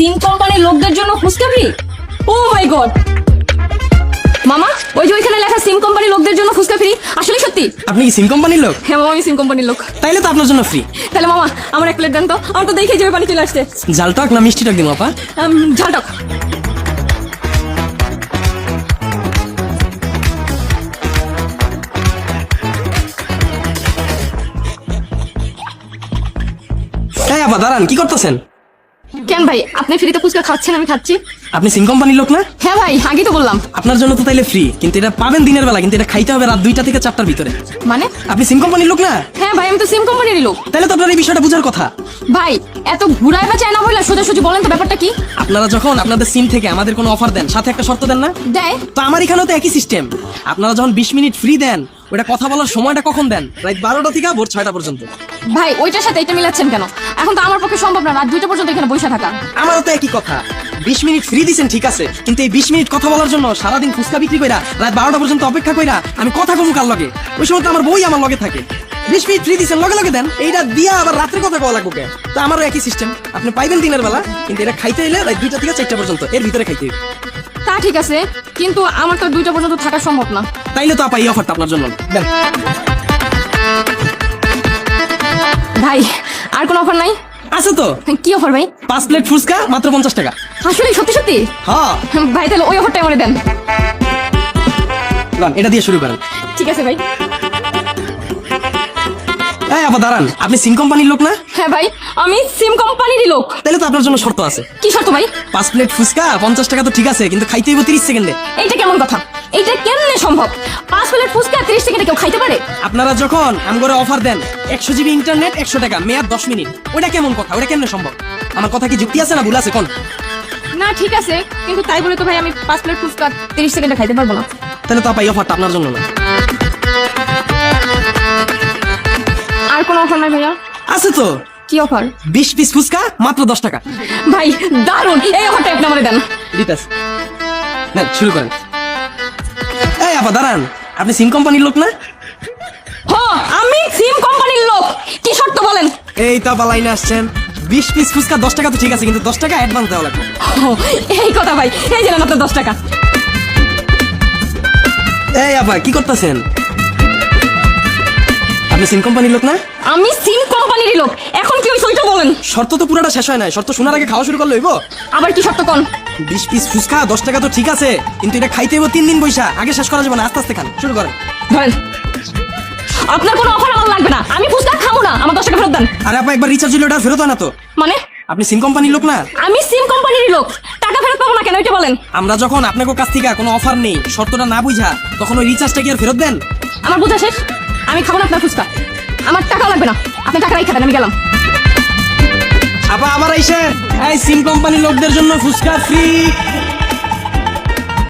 সিম কোম্পানির লোকদের জন্য ফুচকা ফ্রি? ও মাই গড! মামা, ওই যে ওইখানে লেখা সিম কোম্পানির লোকদের জন্য ফুচকা ফ্রি, আসলে সত্যি? আপনি কি সিম কোম্পানির লোক? হ্যাঁ মামা, আমি সিম কোম্পানির লোক। তাইলে তো আপনার জন্য ফ্রি। তাহলে মামা আমার এক প্লেট দেন তো, আমার তো দেখে যাবে পানি চলে আসছে। ঝাল টক না মিষ্টি টক দিন আপা? ঝাল টক। এই আপা দাঁড়ান, কি করতেছেন? কেন ভাই, আপনি ফ্রিতে ফুচকা খাচ্ছেন, আমি খাচ্ছি। আপনি সিম কোম্পানির লোক না? হ্যাঁ ভাই, আগেই তো বললাম। আপনার জন্য তো তাইলে ফ্রি, কিন্তু এটা পাবেন দিনের বেলা, কিন্তু এটা খাইতে হবে রাত 2টা থেকে 4টার ভিতরে। মানে? আপনি সিম কোম্পানির লোক না? হ্যাঁ ভাই, আমি তো সিম কোম্পানিরই লোক। তাহলে তো আপনার এই বিষয়টা বোঝার কথা। ভাই এত ঘুরায় বা চায় না বললে সোজাসুজি বলেন তো ব্যাপারটা কি? আপনারা যখন আপনাদের সিম থেকে আমাদের কোনো অফার দেন, সাথে একটা শর্ত দেন না? দেয়। তো আমার এখানেও তো একই সিস্টেম। আপনারা যখন 20 মিনিট ফ্রি দেন, ওটা কথা বলার সময়টা কখন দেন? রাত 12টা থেকে ভোর 6টা পর্যন্ত। ভাই ওইটার সাথে এটা মিলাচ্ছেন কেন? এখন তো আমার পক্ষে সম্ভব না রাত 2টা পর্যন্ত এখানে বসে থাকা। আমারও তো একই কথা। 20 মিনিট ফ্রি দিছেন ঠিক আছে, কিন্তু এই 20 মিনিট কথা বলার জন্য সারাদিন ফুচকা বিক্রি কইরা রাত 12টা পর্যন্ত অপেক্ষা কইরা আমি কথা কমু কার লগে? ওই সময় তো আমার বই আমার লগে থাকে। 20 মিনিট ফ্রি দিছেন, লগে লগে দেন। এইটা দিয়া আবার রাত্রে কথা কওয়া লাগবে কেন? তো আমারও একই সিস্টেম। আপনি পাইবেন দিনের বেলা, কিন্তু এটা খাইতে হইলে রাত 2টা থেকে 4টা পর্যন্ত, এর ভিতরে খাইতে হবে। তা ঠিক আছে, কিন্তু আমার তো 2টা পর্যন্ত থাকা সম্ভব না। তাইলে তো আপা এই অফারটা আপনার জন্য দেন। ভাই আর কোনো অফার নাই? আছে তো। কি অফার ভাই? 5 প্লেট ফুচকা মাত্র 50 টাকা। আসলে সত্যি সত্যি? হ্যাঁ ভাই তাহলে ওই অফারটা আমারে দেন। লন, এটা দিয়ে শুরু করেন। ঠিক আছে ভাই। এই আপা দাঁড়ান, আপনি সিম কোম্পানির লোক না? হ্যাঁ ভাই, আমি সিম কোম্পানিরই লোক। তাহলে তো আপনার জন্য শর্ত আছে। কি শর্ত ভাই? 5 প্লেট ফুচকা 50 টাকা তো ঠিক আছে, কিন্তু খাইতে হইব 30 সেকেন্ডে। এইটা কেমন কথা? এইটা কেমনে সম্ভব? 5 প্লেট ফুচকা 30 সেকেন্ডে কেউ খাইতে পারে? আপনারা যখন আমগরে অফার দেন 100 জিবি ইন্টারনেট 100 টাকা, মেয়াদ 10 মিনিট, ওটা কেমন কথা? ওটা কেমনে সম্ভব? আমার কথা কি যুক্তি আছে না ভুল আছে কোন? না ঠিক আছে, কিন্তু তাই বলে তো ভাই আমি 5 প্লেট ফুচকা 30 সেকেন্ডে খাইতে পারবো না। তাহলে তো আপা এই অফারটা আপনার জন্য না। আর কোনো অফার নাই ভাইয়া? আছে তো। কি অফার? 20 পিস ফুচকা মাত্র 10 টাকা। ভাই দারুন, এই অফারটা আপনি আমারে দেন। দিতাস নেন, শুরু করেন। এই আপা দাঁড়ান, আপনি সিম কোম্পানির লোক না? হ্যাঁ আমি সিম কোম্পানির লোক। কি শর্ত বলেন? এই তো আপা লাইনে আসছেন। 20 পিস ফুচকা 10 টাকা তো ঠিক আছে, কিন্তু 10 টাকা অ্যাডভান্স দেওয়া লাগবে। ও, এই কথা ভাই, এই জানেন আপনার 10 টাকা। এই আপা কি করতেছেন? আপনি সিম কোম্পানির লোক না? আমি সিম কোম্পানিরই লোক। এখন কি হইছে ওইটা বলেন। শর্ত তো পুরাটা শেষ হয় নাই, শর্ত শোনার আগে খাওয়া শুরু করলে হইব? আবার কি শর্ত কোন? 20 পিস ফুচকা 10 টাকা তো ঠিক আছে, কিন্তু এটা খাইতে হইব 3 দিন বৈশা, আগে শেষ করা যাবে না, আস্তে আস্তে খান। শুরু করেন। ধরেন, আপনার কোনো অফার আমার লাগবে না, আমি ফুচকা খাবো না, আমার 10 টাকা ফেরত দেন। আরে আপা একবার রিচার্জ হইলে ওটা ফেরত হয় না তো? মানে? আপনি সিম কোম্পানির লোক না? আমি সিম কোম্পানিরই লোক, টাকা ফেরত পাবো না কেন এটা বলেন। আমরা যখন আপনার কাছ থেকে কোনো অফার নেই, শর্তটা না বুঝা, তখন ওই রিচার্জটা কি আর ফেরত দেন? আমার বোঝা শেষ, আমি খাবো না আপনার ফুচকা, আমার টাকা লাগবে না, আপনি টাকা রাখা দেন, আমি গেলাম। আপা আবার আইসেন। এই সিম কোম্পানির লোকদের জন্য ফুচকা ফ্রি।